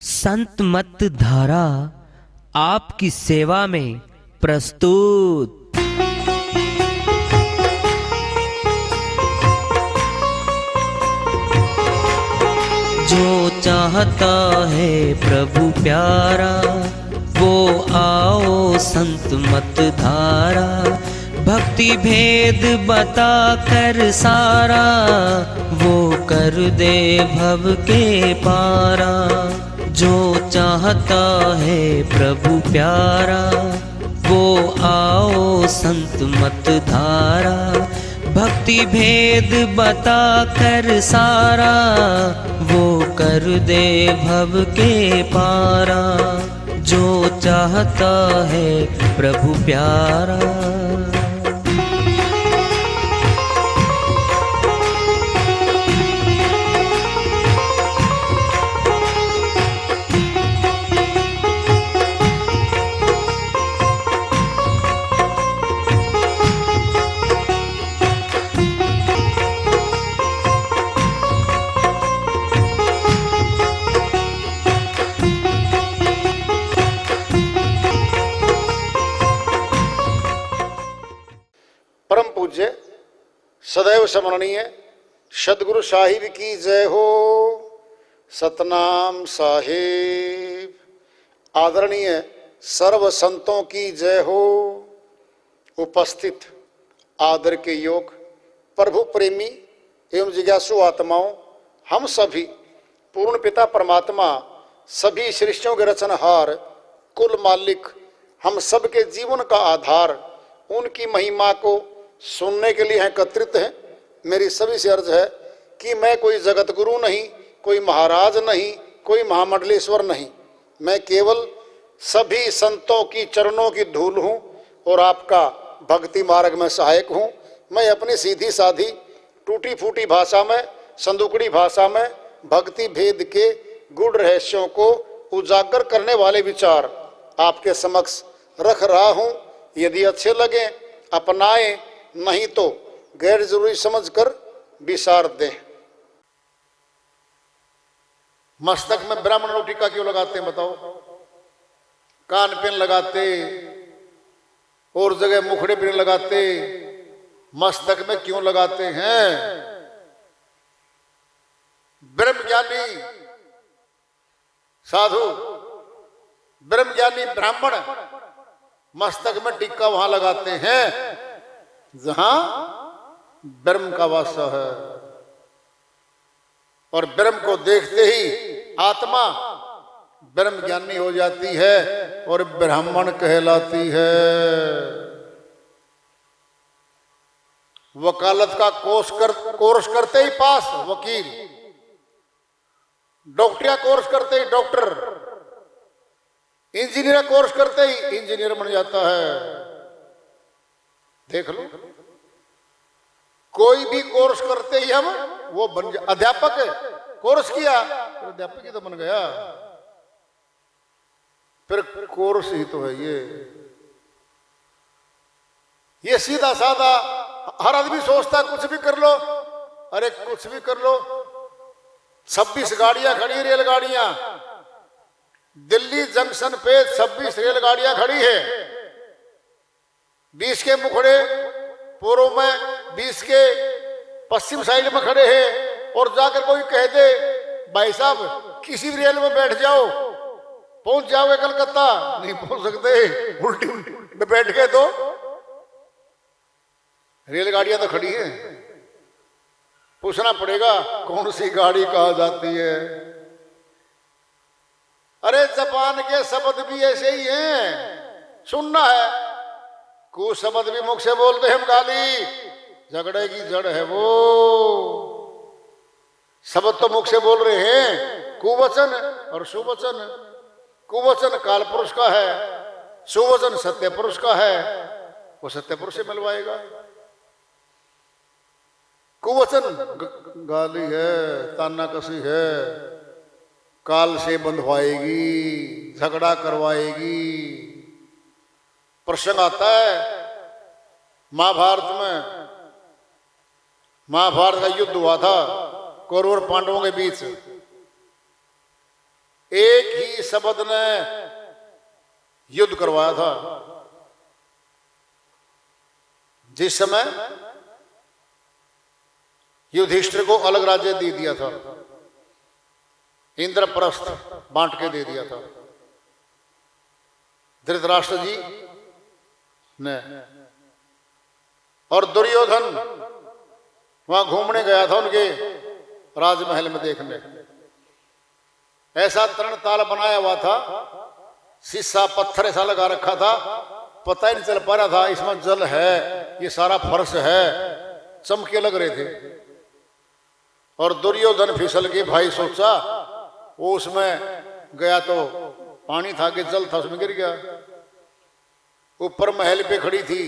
संत मत धारा आपकी सेवा में प्रस्तुत। जो चाहता है प्रभु प्यारा वो आओ संत मत धारा। भक्ति भेद बता कर सारा वो कर दे भव के पारा। जो चाहता है प्रभु प्यारा वो आओ संत मत धारा। भक्ति भेद बता कर सारा वो कर दे भव के पारा। जो चाहता है प्रभु प्यारा। परम पूज्य सदैव स्मरणीय सदगुरु साहिब की जय हो। सतनाम साहिब। आदरणीय सर्व संतों की जय हो। उपस्थित आदर के योग प्रभु प्रेमी एवं जिज्ञासु आत्माओं, हम सभी पूर्ण पिता परमात्मा सभी सृष्टियों के रचनहार कुल मालिक हम सबके जीवन का आधार उनकी महिमा को सुनने के लिए एकत्रित हैं। मेरी सभी से अर्ज है कि मैं कोई जगत गुरु नहीं, कोई महाराज नहीं, कोई महामंडलेश्वर नहीं। मैं केवल सभी संतों की चरणों की धूल हूँ और आपका भक्ति मार्ग में सहायक हूँ। मैं अपनी सीधी साधी टूटी फूटी भाषा में, संदुकड़ी भाषा में भक्ति भेद के गूढ़ रहस्यों को उजागर करने वाले विचार आपके समक्ष रख रहा हूँ। यदि अच्छे लगे अपनाएं, नहीं तो गैर जरूरी समझकर विसार दें। मस्तक में ब्राह्मण लोग टीका क्यों लगाते हैं बताओ? कान पेन लगाते और जगह मुखड़े पेन लगाते, मस्तक में क्यों लगाते हैं? ब्रह्मज्ञानी साधु, ब्रह्मज्ञानी ब्राह्मण मस्तक में टिक्का वहां लगाते हैं जहां ब्रह्म का वास है। और ब्रह्म को देखते ही आत्मा ब्रह्म ज्ञानी हो जाती है और ब्राह्मण कहलाती है। वकालत का कोर्स करते ही पास वकील, डॉक्टरिया कोर्स करते ही डॉक्टर, इंजीनियर कोर्स करते ही इंजीनियर बन जाता है। देख लो, कोई भी कोर्स करते ही हम वो बन जा। अध्यापक कोर्स किया तो अध्यापक ही तो बन गया। फिर कोर्स ही तो है ये सीधा साधा। हर आदमी सोचता कुछ भी कर लो, अरे कुछ भी कर लो। 26 गाड़ियां खड़ी, रेलगाड़ियां दिल्ली जंक्शन पे 26 रेलगाड़ियां खड़ी है। 20 के मुखड़े पूर्व में, 20 के पश्चिम साइड में खड़े हैं। और जाकर कोई कह दे भाई साहब किसी भी रेल में बैठ जाओ, पहुंच जाओगे कलकत्ता, नहीं पहुंच सकते। उल्टी में बैठ गए तो रेलगाड़ियां तो खड़ी हैं। पूछना पड़ेगा कौन सी गाड़ी कहा जाती है। अरे जापान के शब्द भी ऐसे ही हैं, सुनना है। कुछ शब्द भी मुख से बोलते हैं हम गाली, झगड़े की जड़ है वो। शब्द तो मुख से बोल रहे हैं, कुवचन और सुवचन। कुवचन काल पुरुष का है, सुवचन सत्य पुरुष का है। वो सत्य पुरुष से मिलवाएगा। कुवचन गाली है, ताना कसी है, काल से बंधवाएगी, झगड़ा करवाएगी। प्रसंग आता है महाभारत में। महाभारत का युद्ध हुआ था कौरव और पांडवों के बीच। एक ही शब्द ने युद्ध करवाया था। जिस समय युधिष्ठिर को अलग राज्य दे दिया था, इंद्रप्रस्थ बांट के दे दिया था धृतराष्ट्र जी ने, और दुर्योधन वहां घूमने गया था उनके राजमहल में देखने। ऐसा तरणताल बनाया हुआ था, शीशा पत्थर ऐसा लगा रखा था, पता ही नहीं चल पा रहा था इसमें जल है, ये सारा फर्श है, चमके लग रहे थे। और दुर्योधन फिसल के भाई सोचा, वो उसमें गया तो पानी था कि जल था, उसमें गिर गया। ऊपर महल पे खड़ी थी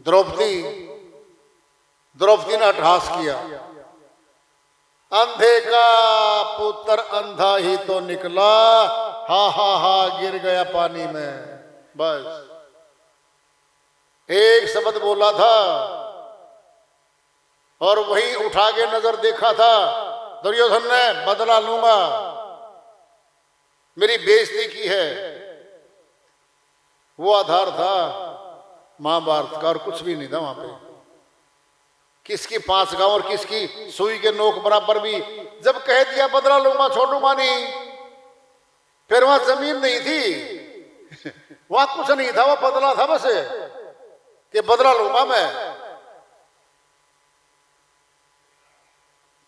द्रौपदी, द्रौपदी ने अट्टहास किया, अंधे का पुत्र अंधा ही तो निकला, हा हा हा गिर गया पानी में। बस एक शब्द बोला था और वही उठा के नजर देखा था दुर्योधन ने, बदला लूंगा, मेरी बेइज्जती की है। वो आधार था महाभारत का और कुछ भी नहीं था वहां पे। किसकी 5 गांव और किसकी सुई के नोक बराबर भी। जब कह दिया बदला लूंगा छोड़ूंगा नहीं, फिर वहां जमीन नहीं थी, वहां कुछ नहीं था, वो बदला था बस कि बदला लूंगा मैं।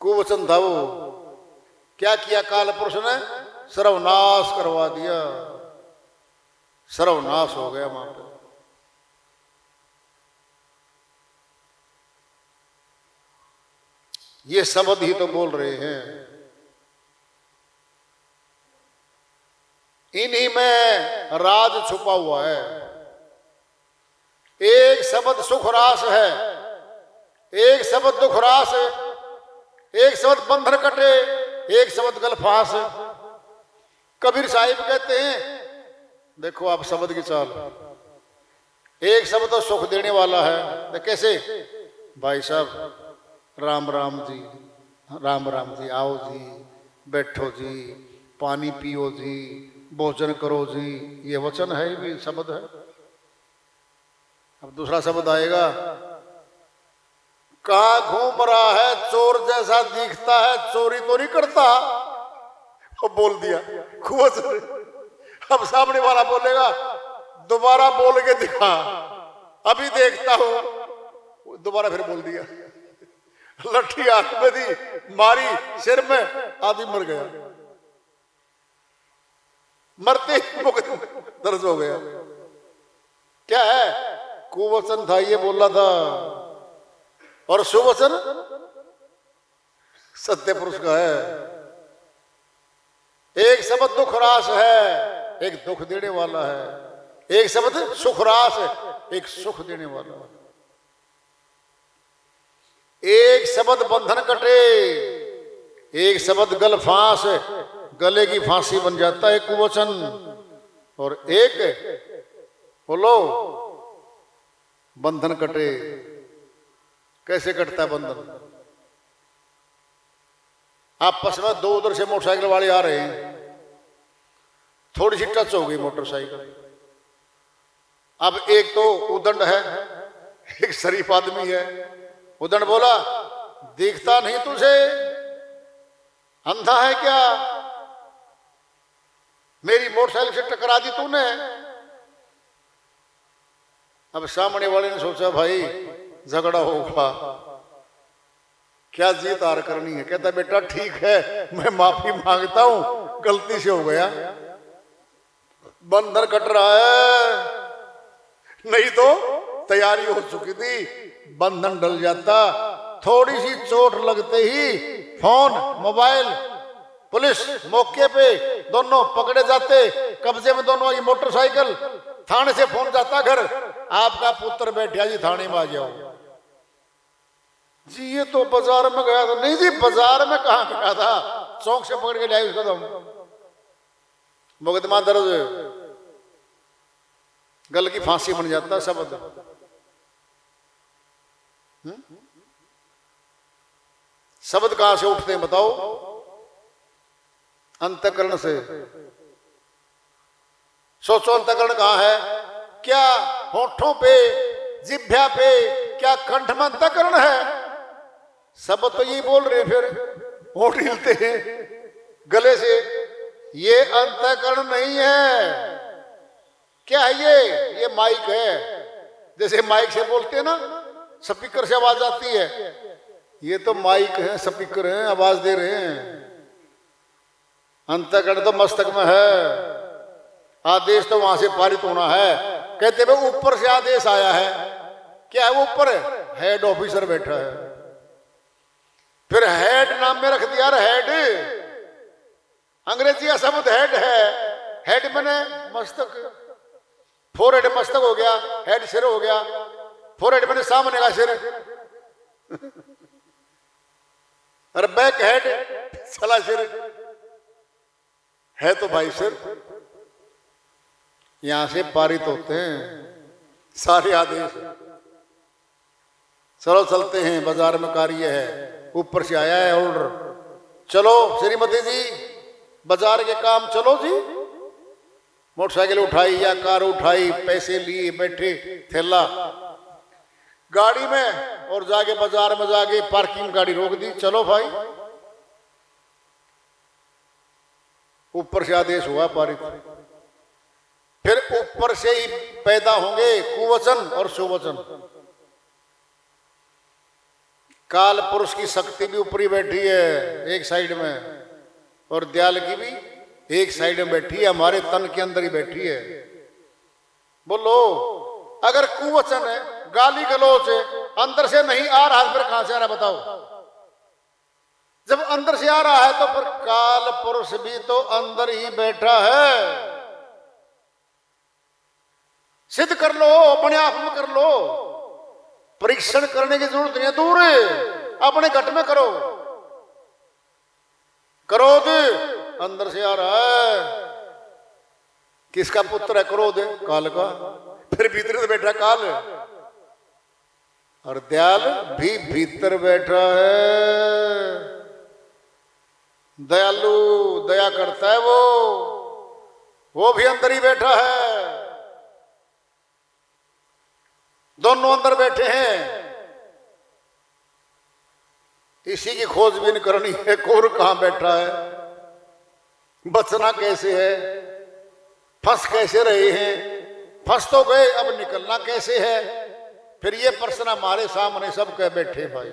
कुवचन था वो। क्या किया काल पुरुष ने? सर्वनाश करवा दिया, सर्वनाश हो गया वहां पे। ये शब्द ही तो बोल रहे हैं, इन्हीं में राज छुपा हुआ है। एक शब्द सुखरास है, एक शब्द दुखरास है, एक शब्द बंधन कटे, एक शब्द गलफास। कबीर साहिब कहते हैं, देखो आप शब्द की चाल, एक शब्द तो सुख देने वाला है। कैसे भाई साहब, राम राम जी, राम राम जी, आओ जी, बैठो जी, पानी पियो जी, भोजन करो जी, ये वचन है, भी शब्द है। अब दूसरा शब्द आएगा, कहाँ घूम रहा है, चोर जैसा दिखता है, चोरी तो नहीं करता, वो बोल दिया कुवचन। अब सामने वाला बोलेगा, दोबारा बोल के दिखा, अभी देखता हूं, दोबारा फिर बोल दिया, लट्ठी हाथ में दी, मारी सिर में, आदमी मर गया, मरते दर्ज हो गया। क्या है? कुवचन था, ये बोला था। और सुवचन सत्य पुरुष का है। एक शब्द दुख रास है, एक दुख देने वाला है। एक शब्द सुख रास है, एक सुख देने वाला है। एक शब्द बंधन कटे, एक शब्द गल फांस, गले की फांसी बन जाता है कुवचन। और एक बोलो बंधन कटे। कैसे कटता है बंधन? आपस में दो उधर से मोटरसाइकिल वाले आ रहे हैं, थोड़ी सी टच हो गई मोटरसाइकिल। अब एक तो उदंड है, एक शरीफ आदमी है। उदंड बोला, दिखता नहीं तुझे, अंधा है क्या? मेरी मोटरसाइकिल से टकरा दी तूने। अब सामने वाले ने सोचा, भाई झगड़ा होगा, क्या जीत हार करनी है। कहता बेटा ठीक है, मैं माफी मांगता हूं, गलती से हो गया, बंधन कट रहा है, नहीं तो तैयारी हो चुकी थी, बंधन डल जाता। थोड़ी सी चोट लगते ही फोन, मोबाइल, पुलिस मौके पे, दोनों पकड़े जाते, कब्जे में दोनों की मोटरसाइकिल, थाने से फोन जाता घर, आपका पुत्र बैठा जी, थाने में आ जाओ जी। ये तो बाजार में गया था। नहीं जी, बाजार में कहां गया था, चौक से पकड़ के लाए उसको, तो मुकदमा दर्ज, गल की फांसी बन जाता शब्द। शब्द कहां से उठते हैं बताओ? अंतःकरण से। सोचो अंतःकरण कहां है? क्या होठों पे, जिह्वा पे, क्या कंठ में अंतःकरण है? सब तो यही बोल रहे हैं, फिर होठ हिलते हैं गले से। ये अंतःकरण नहीं है। क्या है ये माइक है। जैसे माइक से बोलते हैं ना, स्पीकर से आवाज आती है, ये तो माइक है, स्पीकर है, आवाज दे रहे हैं। अंतःकरण तो मस्तक में है। आदेश तो वहां से पारित होना है। कहते भाई ऊपर से आदेश आया है। क्या है वो ऊपर? हेड ऑफिसर बैठा है। फिर हेड नाम में रख दिया हेड। अंग्रेजी का शब्द हेड है। हेड मैंने मस्तक, फोरहेड मस्तक हो गया, हेड सिर हो गया। फोरहेड मैंने सामने का सिर, और बैक हेड चला सिर है। तो भाई सिर यहां से पारित होते हैं सारे आदेश। चलो चलते हैं, बाजार में कार्य है, ऊपर से आया है ऑर्डर। चलो श्रीमती जी, बाजार के काम चलो जी। मोटरसाइकिल उठाई या कार उठाई, पैसे लिए, बैठे थैला गाड़ी में, और जाके बाजार में जाके पार्किंग गाड़ी रोक दी। चलो भाई, ऊपर से आदेश हुआ पारित। फिर ऊपर से ही पैदा होंगे कुवचन और सुवचन। काल पुरुष की शक्ति भी ऊपरी बैठी है एक साइड में, और दयाल की भी एक साइड में बैठी है, हमारे तन के अंदर ही बैठी है। बोलो, अगर कुवचन है, गाली गलौज है, अंदर से नहीं आ रहा, फिर कहां से आ रहा बताओ? जब अंदर से आ रहा है तो फिर काल पुरुष भी तो अंदर ही बैठा है। सिद्ध कर लो, अपने आप में कर लो। परीक्षण करने की जरूरत नहीं है, दूर अपने घट में करो। क्रोध अंदर से आ रहा है। किसका पुत्र है क्रोध? काल का। फिर भीतर से बैठा काल, और दयाल भी भीतर बैठा है। दयालु दया करता है, वो भी अंदर ही बैठा है। दोनों अंदर बैठे हैं। इसी की खोजबीन करनी है, कौन कहां बैठा है, बचना कैसे है, फंस कैसे रहे हैं, फंस तो गए, अब निकलना कैसे है। फिर ये प्रश्न हमारे सामने सब कह बैठे भाई।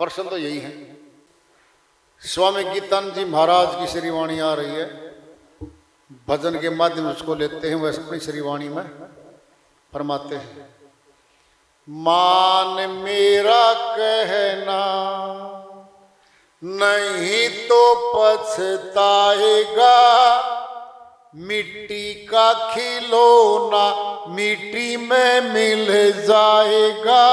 प्रश्न तो यही है। स्वामी गीतानंद जी महाराज की श्रीवाणी आ रही है, भजन के माध्यम उसको लेते हैं, वैसे अपनी श्रीवाणी में फरमाते हैं। मान मेरा कहना नहीं तो पछताएगा, मिट्टी का खिलौना मिट्टी में मिल जाएगा।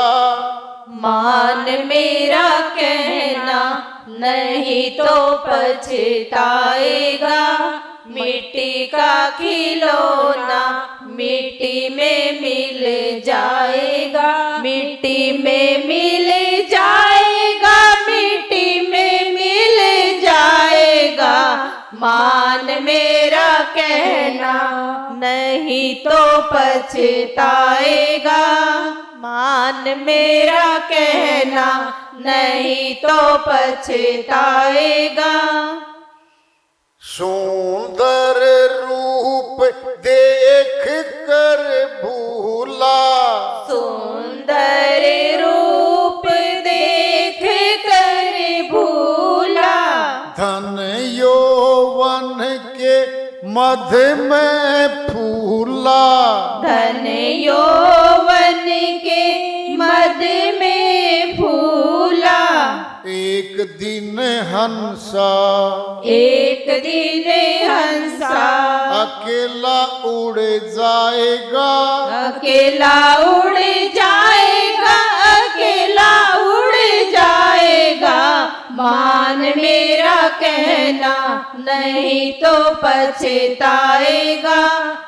मान मेरा कहना नहीं तो पछताएगा, मिट्टी का खिलौना मिट्टी में मिल जाएगा, मिट्टी में मिल जाएगा, मिट्टी में मिल जाएगा। मान मेरा कहना नहीं तो पछताएगा, मान मेरा कहना नहीं तो पछताएगा। सुंदर रूप देख कर भूला, सुंदर रूप देख कर भूला, धन यौवन के मध्य में फूला, धन यौवन के मध्य में फूला। एक दिन हंसा, एक दिन हंसा, अकेला उड़ जाएगा, अकेला उड़ जाएगा, अकेला उड़ जाएगा। मान मेरा कहना नहीं तो पछताएगा,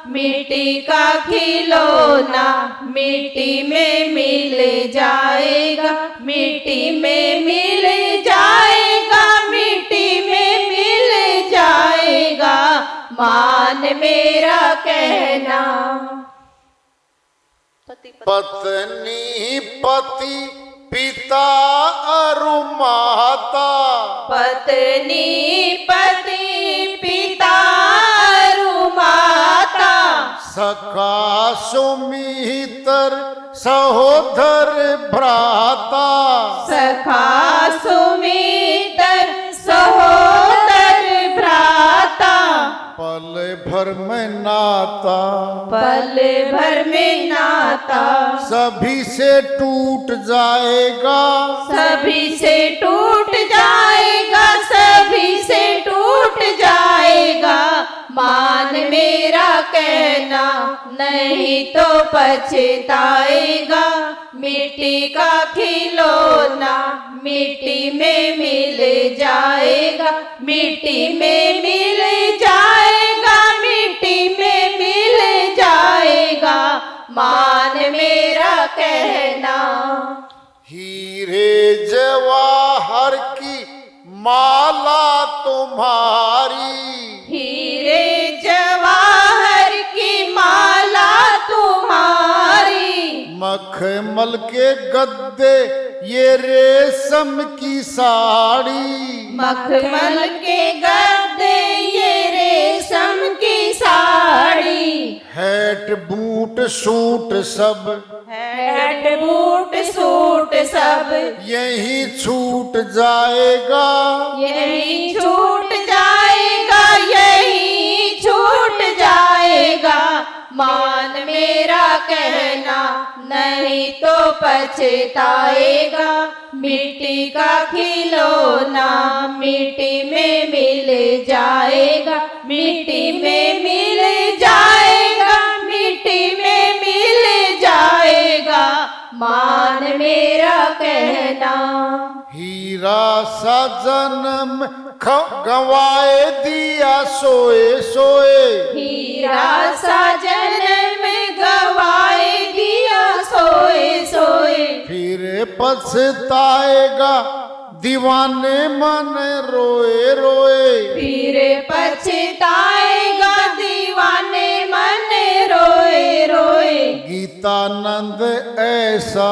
मिट्टी का खिलौना मिट्टी में मिल जाएगा, मिट्टी में मिल जाएगा, मिट्टी में मान मेरा कहना। पत्नी पति पिता अरु माता, पत्नी पति पिता अरु माता, सखा सुमित्र सहोदर भ्राता, सखा सुमित्र सहोदर भ्राता, पल भर में नाता, पल भर में नाता, सभी से टूट जाएगा, सभी से टूट जाएगा, सभी से टूट जाएगा, मान मेरा कहना नहीं तो पछताएगा। मिट्टी का खिलौना मिट्टी में मिल जाएगा, मिट्टी में मिल जाएगा, मिट्टी में मिल जाएगा, मान मेरा कहना। हीरे जवाहर की माला तुम्हारी, हीरे जवाहर की माला तुम्हारी, मखमल के गद्दे ये रेशम की साड़ी, मखमल के गद्दे ये रेशम की साड़ी, हैट बूट सूट सब, हैट बूट सूट सब, यही छूट जाएगा, यही छूट जाएगा, यही छूट जाएगा, मान मेरा कहना नहीं तो पछताएगा। मिट्टी का खिलौना मिट्टी में मिल जाएगा, मिट्टी में मिल जाएगा, मिट्टी में मिल जाएगा, मान मेरा कहना। हीरा सा जन्म गवाए दिया सोए सोए, हीरा सा जन्म गवाए दिया सोए सोए, फिर पछताएगा दीवाने मन रोए रोए, फिर पछताएगा दीवाने मन रोए रोए। गीतानंद ऐसा,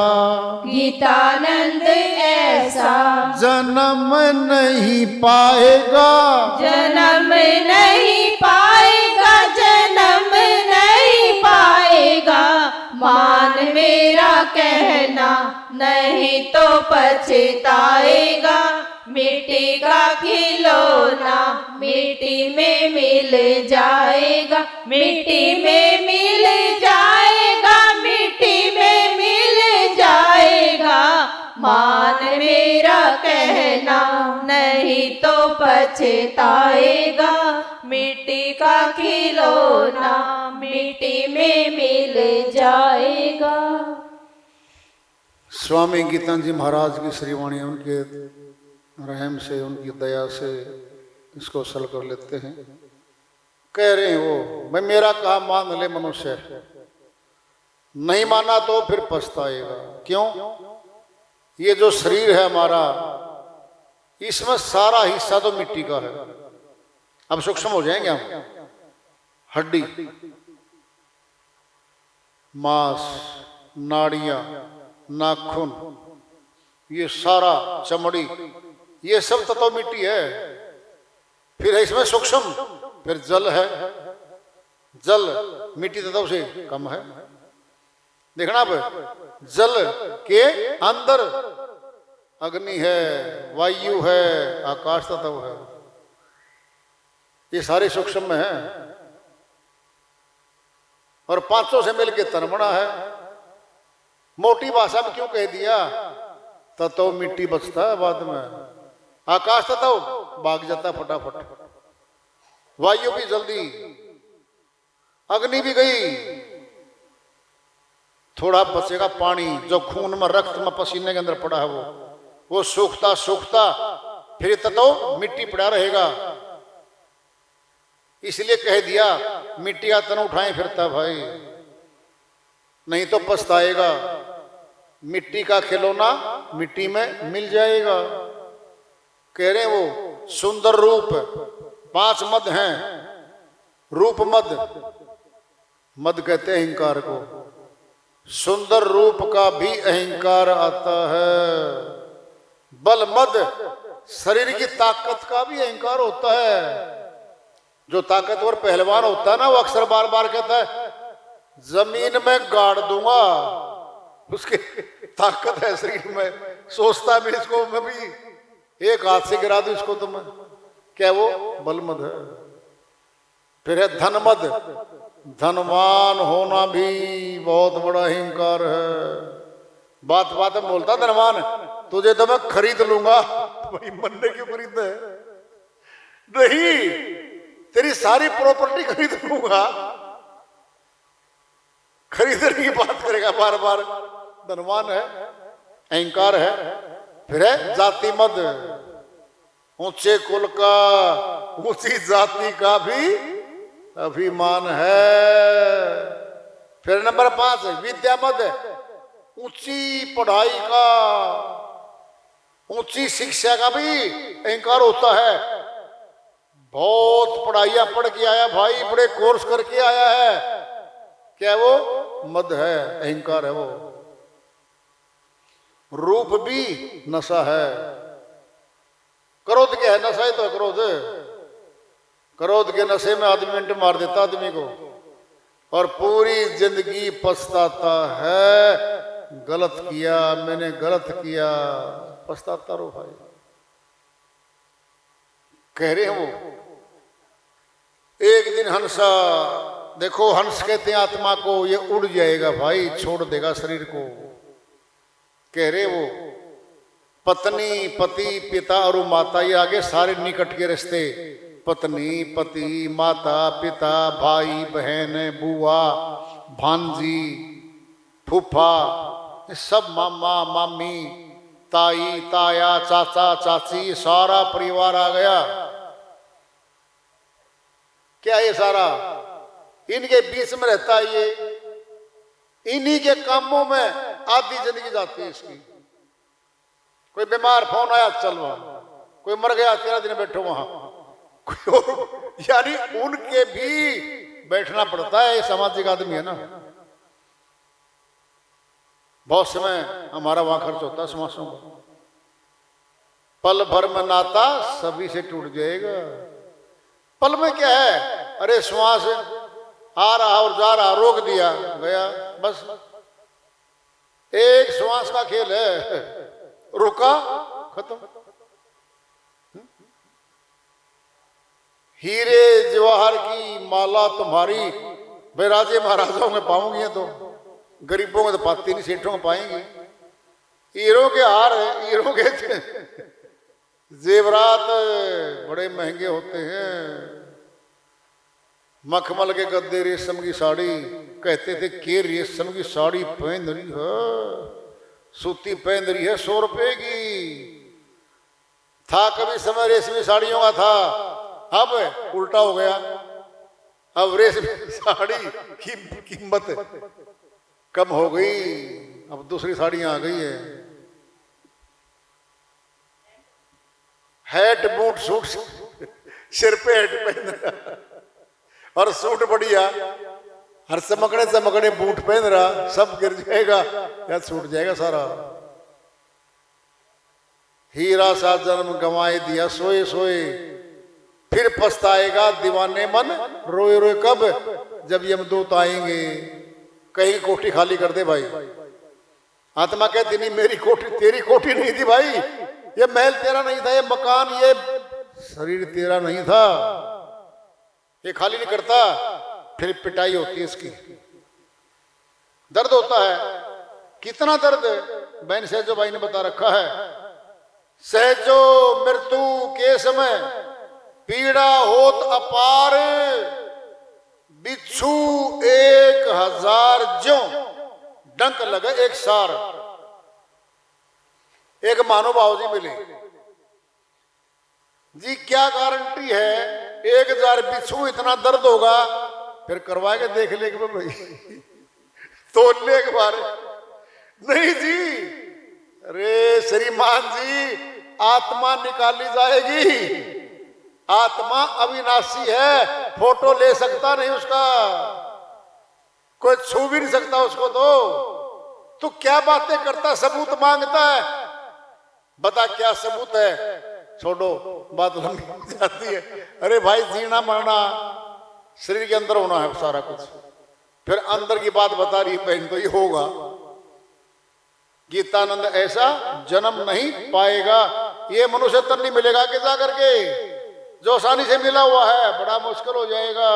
गीतानंद ऐसा जन्म नहीं पाएगा, जन्म नहीं पाएगा, जन्म नहीं पाएगा, मान मेरा कहना नहीं तो पछताएगा। मिट्टी का खिलौना मिट्टी में मिल जाएगा, मिट्टी में मिल जाएगा, मिट्टी में मिल जाएगा, मान मेरा कहना नहीं तो पछताएगा। मिट्टी का खिलौना मिट्टी में मिल जाएगा। स्वामी गीतानंद जी महाराज की श्रीवाणी उनके रहम से, उनकी दया से इसको हल कर लेते हैं। कह रहे हैं वो, मैं मेरा कहा मान ले मनुष्य, नहीं माना तो फिर पछताएगा। क्यों? ये जो शरीर है हमारा, इसमें सारा हिस्सा तो मिट्टी का है। अब सूक्ष्म हो जाएंगे हम, हड्डी, मांस, नाड़ियां, नाखून, ये सारा चमड़ी, ये सब तो मिट्टी है। फिर है इसमें सूक्ष्म, फिर जल है। जल मिट्टी तत्व से कम है। देखना अब, जल के अंदर अग्नि है, वायु है, आकाश तत्व है, ये सारे सूक्ष्म में है। और पांचों से मिलकर तन बना है। मोटी भाषा में क्यों कह दिया? तत्व मिट्टी बचता है बाद में, आकाश तत्व भाग जाता है फटाफट, वायु भी जल्दी, अग्नि भी गई, थोड़ा बचेगा पानी जो खून में, रक्त में, पसीने के अंदर पड़ा है, वो सूखता सूखता फिर तत्व मिट्टी पड़ा रहेगा। इसलिए कह दिया मिट्टी का तन उठाए फिरता भाई, नहीं तो पछताएगा। मिट्टी का खिलौना मिट्टी में मिल जाएगा। कह रहे वो सुंदर रूप, 5 मद हैं, रूप मद, मद कहते हैं अहंकार को। सुंदर रूप का भी अहंकार आता है। बल मद, शरीर की ताकत का भी अहंकार होता है। जो ताकतवर पहलवान होता है ना, वो अक्सर बार बार कहता है जमीन में गाड़ दूंगा, उसकी ताकत है शरीर में। सोचता है मैं इसको, मैं भी एक हाथ से गिरा दूं इसको, तो मैं क्या, वो बलमद है। फिर है धनमद, धनवान होना भी बहुत बड़ा अहंकार है। बात बात में बोलता धनवान, तुझे तो मैं खरीद लूंगा। भाई मरने क्यों खरीद है? नहीं, तेरी सारी प्रॉपर्टी खरीद लूंगा। खरीदने की बात करेगा बार बार, धनवान है, अहंकार है। फिर है जाति मद, ऊंचे कुल का, ऊंची जाति का भी अभिमान है। फिर नंबर 5 विद्या मद, ऊंची पढ़ाई का, ऊंची शिक्षा का भी अहंकार होता है। बहुत पढ़ाइयां पढ़ के आया भाई, बड़े कोर्स करके आया है, क्या वो मद है, अहंकार है वो। रूप भी नशा है। क्रोध क्या है? नशा ही तो है क्रोध। क्रोध के नशे में आदमी मिनट मार देता आदमी को, और पूरी जिंदगी पछताता है, गलत किया, मैंने गलत किया, पछताता रहो भाई। कह रहे हैं वो, एक दिन हंसा, देखो हंस कहते हैं आत्मा को, ये उड़ जाएगा भाई, छोड़ देगा शरीर को। कह रहे वो, पत्नी, पति, पिता और माता, ये आगे सारे निकट के रिश्ते। पत्नी, पति, माता, पिता, भाई बहन, बुआ, भांजी, फूफा, सब, मामा मामी, ताई ताया, चाचा चाची, सारा परिवार आ गया। क्या ये सारा इनके बीच में रहता है, ये इन्हीं के कामों में आधी जिंदगी जाती है इसकी। कोई बीमार, फोन आया, चल वहां। कोई मर गया, 13 दिन बैठो वहां। कोई और, यानी उनके भी बैठना पड़ता है। सामाजिक आदमी है ना। बहुत समय हमारा वहां खर्च होता है समाजों का। पल भर में नाता सभी से टूट जाएगा। पल में क्या है, अरे श्वास आ रहा और जा रहा, रोक दिया, गया, बस। एक श्वास का खेल है, रुका, खत्म। हीरे जवाहर की माला तुम्हारी भाई राजे महाराजाओं में पाऊंगी, तो गरीबों में तो पाती नहीं, सेठों में पाएंगी। हीरों के हार, हीरों के जेवरात बड़े महंगे होते हैं। मखमल के गद्दे, रेशम की साड़ी, कहते थे के रेशम की साड़ी पहन रही है, सूती पहन रही है, 100 रुपए की। था कभी समय रेशमी साड़ियों का था, अब उल्टा हो गया। अब रेशमी साड़ी की कीमत कम हो गई, अब दूसरी साड़ियां आ गई है। हैट, बूट, सूट, सिर पे हैट पहन और सूट बढ़िया, हर चमकने चमकने बूट पहन रहा, सब गिर जाएगा या छूट जाएगा सारा। हीरा सा जन्म गंवाए दिया सोए सोए, फिर पछताएगा दीवाने मन रोए रोए। कब? जब यमदूत आएंगे, कहीं कोठी खाली कर दे भाई। आत्मा कहती नहीं, मेरी कोठी तेरी कोठी नहीं थी भाई, ये महल तेरा नहीं था, ये मकान, ये शरीर तेरा नहीं था, ये खाली नहीं करता। फिर पिटाई होती है इसकी, दर्द होता है। कितना दर्द? बहन सहजो भाई ने बता रखा है, सहजो मृत्यु के समय पीड़ा होत अपार, बिच्छू 1000 ज्यों डंक लगे एक सार। एक महानुभाव जी मिले जी, क्या गारंटी है 1000 बिच्छू इतना दर्द होगा? फिर करवा के देख ले भाई, तोल ले एक बार। नहीं जी, अरे श्रीमान जी, आत्मा निकाली जाएगी, आत्मा अविनाशी है, फोटो ले सकता नहीं उसका, कोई छू भी नहीं सकता उसको। तो क्या बातें करता, सबूत मांगता है, बता क्या सबूत है। छोड़ो, बात लंबी जाती है। अरे भाई, जीना मरना शरीर के अंदर होना है सारा कुछ। फिर अंदर की बात बता रही बहन, तो ये होगा। गीतानंद ऐसा जन्म नहीं पाएगा, ये मनुष्य तन नहीं मिलेगा कि जा करके, जो आसानी से मिला हुआ है बड़ा मुश्किल हो जाएगा,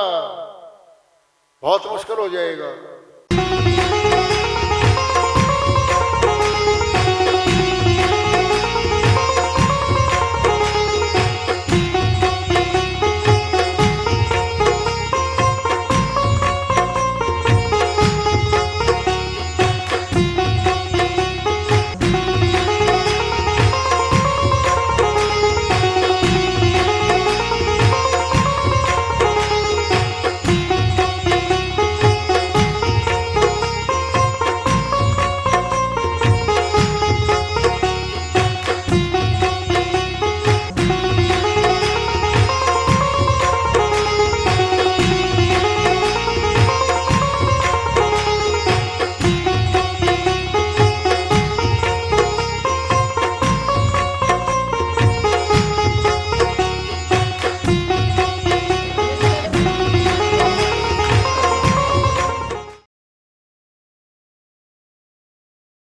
बहुत मुश्किल हो जाएगा।